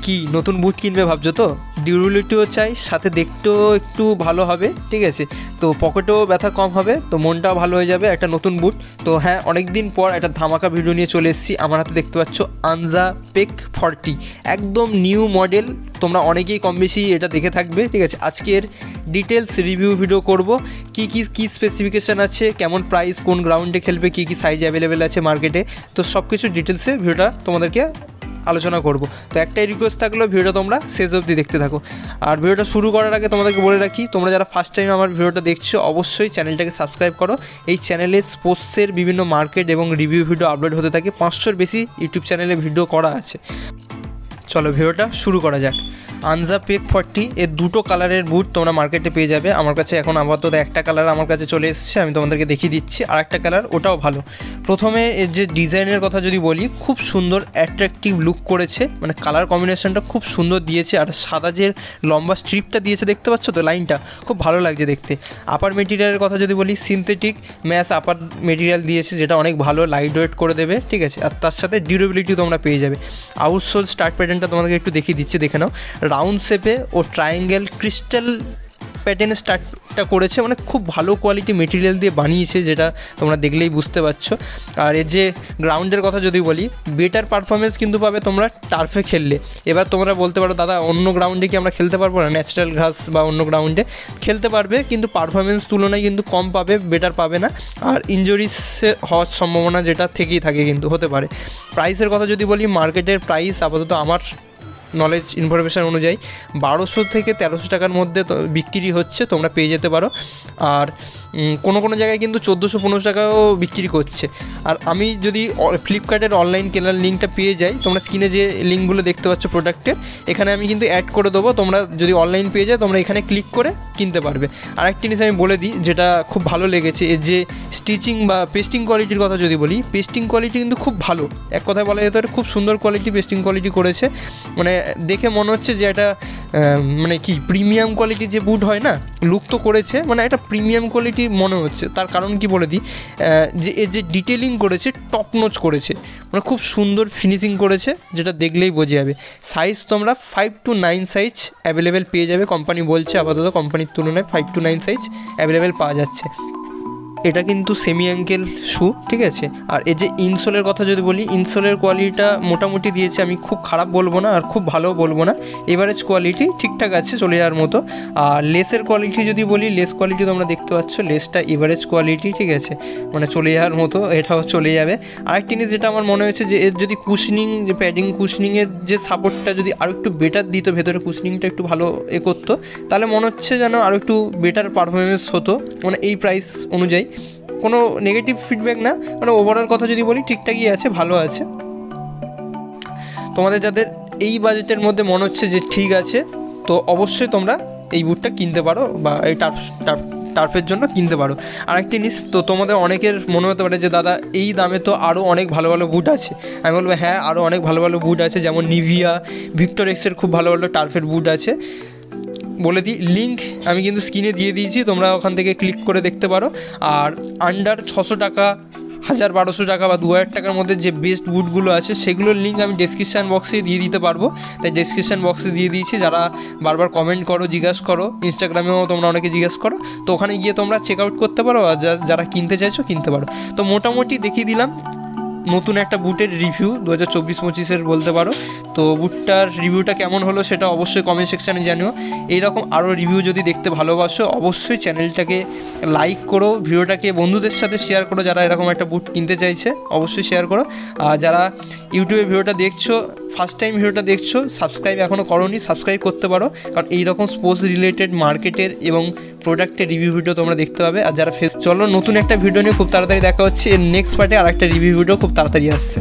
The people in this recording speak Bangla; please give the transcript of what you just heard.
কি নতুন বুট কিনবে ভাবছো তো? ডিউরেবিলিটিও চাই, সাথে দেখতেও একটু ভালো হবে, ঠিক আছে? তো পকেটেও ব্যথা কম হবে, তো মনটাও ভালো হয়ে যাবে, একটা নতুন বুট। তো হ্যাঁ, অনেক দিন পর একটা ধামাকা ভিডিও নিয়ে চলে এসেছি। আমার হাতে দেখতে পাচ্ছ আনজা পেক 40, একদম নিউ মডেল। তোমরা অনেকেই কম বেশি এটা দেখে থাকবে, ঠিক আছে? আজকের ডিটেলস রিভিউ ভিডিও করব, কি স্পেসিফিকেশান আছে, কেমন প্রাইস, কোন গ্রাউন্ডে খেলবে, কি সাইজ অ্যাভেলেবেল আছে মার্কেটে, তো সব কিছু ডিটেলসে ভিডিওটা তোমাদেরকে আলোচনা করব। তো একটাই রিকোয়েস্ট থাকলো, ভিডিওটা তোমরা শেষ অবধি দেখতে থাকো। আর ভিডিওটা শুরু করার আগে তোমাদেরকে বলে রাখি, তোমরা যারা ফার্স্ট টাইম আমার ভিডিওটা দেখছো অবশ্যই চ্যানেলটাকে সাবস্ক্রাইব করো। এই চ্যানেলে স্পোর্টসের বিভিন্ন মার্কেট এবং রিভিউ ভিডিও আপলোড হতে থাকে। 500-র বেশি ইউটিউব চ্যানেলে ভিডিও করা আছে। চলো ভিডিওটা শুরু করা যাক। আনজা পেক 40 এর দুটো কালারের বুট তোমরা মার্কেটে পেয়ে যাবে। আমার কাছে এখন আপাতত একটা কালার আমার কাছে চলে এসেছে, আমি তোমাদেরকে দেখিয়ে দিচ্ছি। আর একটা কালার, ওটাও ভালো। প্রথমে এর যে ডিজাইনের কথা যদি বলি, খুব সুন্দর অ্যাট্রাকটিভ লুক করেছে, মানে কালার কম্বিনেশনটা খুব সুন্দর দিয়েছে। আর সাদা যে লম্বা স্ট্রিপটা দিয়েছে দেখতে পাচ্ছ তো, লাইনটা খুব ভালো লাগছে দেখতে। আপার মেটেরিয়ালের কথা যদি বলি, সিনথেটিক ম্যাশ আপার মেটেরিয়াল দিয়েছে, যেটা অনেক ভালো, লাইট ওয়েট করে দেবে, ঠিক আছে? আর তার সাথে ডিউরেবিলিটি তোমরা পেয়ে যাবে। আউটসোল স্টার্ট প্যাটার্নটা তোমাদেরকে একটু দেখিয়ে দিচ্ছি, দেখে নাও। রাউন্ড শেপে ও ট্রায়াঙ্গেল ক্রিস্টাল প্যাটার্নে স্টার্টটা করেছে, মানে খুব ভালো কোয়ালিটি মেটেরিয়াল দিয়ে বানিয়েছে, যেটা তোমরা দেখলেই বুঝতে পারছো। আর এর যে গ্রাউন্ডের কথা যদি বলি, বেটার পারফরমেন্স কিন্তু পাবে তোমরা টার্ফে খেললে। এবার তোমরা বলতে পারো, দাদা অন্য গ্রাউন্ডে কি আমরা খেলতে পারবো না? ন্যাচারাল ঘাস বা অন্য গ্রাউন্ডে খেলতে পারবে, কিন্তু পারফরমেন্স তুলনায় কিন্তু কম পাবে, বেটার পাবে না। আর ইনজুরিস হওয়ার সম্ভাবনা যেটা থেকেই থাকে, কিন্তু হতে পারে। প্রাইসের কথা যদি বলি, মার্কেটের প্রাইস আপাতত আমার নলেজ ইনফরমেশান অনুযায়ী 1200 থেকে 1300 টাকার মধ্যে বিক্রি হচ্ছে, তোমরা পেয়ে যেতে পারো। আর কোনো জায়গায় কিন্তু 1400-1500 টাকাও বিক্রি করছে। আর আমি যদি ফ্লিপকার্টের অনলাইন কেনার লিঙ্কটা পেয়ে যাই, তোমরা স্ক্রিনে যে লিঙ্কগুলো দেখতে পাচ্ছ প্রোডাক্টের, এখানে আমি কিন্তু অ্যাড করে দেবো। তোমরা যদি অনলাইন পেয়ে যাও, তোমরা এখানে ক্লিক করে কিনতে পারবে। আর একটা জিনিস আমি বলে দিই, যেটা খুব ভালো লেগেছে, এর যে স্টিচিং বা পেস্টিং কোয়ালিটির কথা যদি বলি, পেস্টিং কোয়ালিটি কিন্তু খুব ভালো। এক কথায় বলা যেতে পারে খুব সুন্দর কোয়ালিটি পেস্টিং কোয়ালিটি করেছে। মানে দেখে মনে হচ্ছে যে এটা মানে কি প্রিমিয়াম কোয়ালিটির যে বুট হয় না, লুক তো করেছে, মানে একটা প্রিমিয়াম কোয়ালিটি মনে হচ্ছে। তার কারণ কি বলে দিই, যে এর যে ডিটেলিং করেছে, টপ নোচ করেছে, মানে খুব সুন্দর ফিনিশিং করেছে, যেটা দেখলেই বোঝা যাবে। সাইজ তোমরা 5 to 9 সাইজ অ্যাভেলেবেল পেয়ে যাবে। কোম্পানি বলছে আপাতত কোম্পানির তুলনায় 5 to 9 সাইজ অ্যাভেলেবেল পাওয়া যাচ্ছে। এটা কিন্তু সেমি অ্যাঙ্কেল শু, ঠিক আছে? আর এই যে ইনসোলের কথা যদি বলি, ইনসোলের কোয়ালিটিটা মোটামুটি দিয়েছে, আমি খুব খারাপ বলবো না আর খুব ভালোও বলবো না, এভারেজ কোয়ালিটি ঠিকঠাক আছে, চলে যাওয়ার মতো। আর লেসের কোয়ালিটি যদি বলি, লেস কোয়ালিটি তোমরা দেখতে পাচ্ছ, লেসটা এভারেজ কোয়ালিটি, ঠিক আছে? মানে চলে যাওয়ার মতো, এটাও চলে যাবে। আরেকটি জিনিস যেটা আমার মনে হয়েছে, যে এর যদি কুশনিং, যে প্যাডিং কুশনিংয়ের যে সাপোর্টটা যদি আরও একটু বেটার দিত, ভেতরে কুশনিংটা একটু ভালো করতো, তাহলে মনে হচ্ছে যেন আরও একটু বেটার পারফরমেন্স হতো, মানে এই প্রাইস অনুযায়ী। কোনো নেগেটিভ ফিডব্যাক না, মানে ওভারঅল কথা যদি বলি ঠিকঠাকই আছে, ভালো আছে। তোমাদের যাদের এই বাজেটের মধ্যে মনে হচ্ছে যে ঠিক আছে, তো অবশ্যই তোমরা এই বুটটা কিনতে পারো, বা এই টার্ফের জন্য কিনতে পারো। আরেকটি জিনিস, তো তোমাদের অনেকের মনে হতে পারে যে দাদা এই দামে তো আরও অনেক ভালো ভালো বুট আছে। আমি বলবো হ্যাঁ, আরও অনেক ভালো ভালো বুট আছে, যেমন নিভিয়া, ভিক্টর এক্সের খুব ভালো ভালো টার্ফের বুট আছে। বলে দিই, লিঙ্ক আমি কিন্তু স্ক্রিনে দিয়ে দিয়েছি, তোমরা ওখান থেকে ক্লিক করে দেখতে পারো। আর আন্ডার 600 টাকা, 1200 টাকা বা 2000 টাকার মধ্যে যে বেস্ট বুটগুলো আছে, সেগুলোর লিঙ্ক আমি ডেসক্রিপশান বক্সে দিয়ে দিতে পারবো। তাই ডেসক্রিপশান বক্সে দিয়ে দিয়েছি। যারা বারবার কমেন্ট করো, জিজ্ঞাসা করো, ইনস্টাগ্রামেও তোমরা অনেকে জিজ্ঞাসা করো, তো ওখানে গিয়ে তোমরা চেক আউট করতে পারো। আর যারা কিনতে চাইছো কিনতে পারো। তো মোটামুটি দেখিয়ে দিলাম নতুন একটা বুটের রিভিউ 2024-25-এর বলতে পারো। তো বুটটার রিভিউটা কেমন হলো সেটা অবশ্যই কমেন্ট সেকশানে জানিও। এইরকম আরও রিভিউ যদি দেখতে ভালোবাসো, অবশ্যই চ্যানেলটাকে লাইক করো, ভিডিওটাকে বন্ধুদের সাথে শেয়ার করো, যারা এরকম একটা বুট কিনতে চাইছে অবশ্যই শেয়ার করো। আর যারা ইউটিউবে ভিডিওটা দেখছো, ফার্স্ট টাইম ভিডিওটা দেখছো, সাবস্ক্রাইব এখনও করোনি, সাবস্ক্রাইব করতে পারো, কারণ এইরকম স্পোর্টস রিলেটেড মার্কেটের এবং প্রোডাক্টের রিভিউ ভিডিও তোমরা দেখতে পাবে। আর যারা চলো নতুন একটা ভিডিও নিয়ে খুব তাড়াতাড়ি দেখা হচ্ছে। এর নেক্সট পার্টে আর একটা রিভিউ ভিডিও খুব তাড়াতাড়ি আসছে।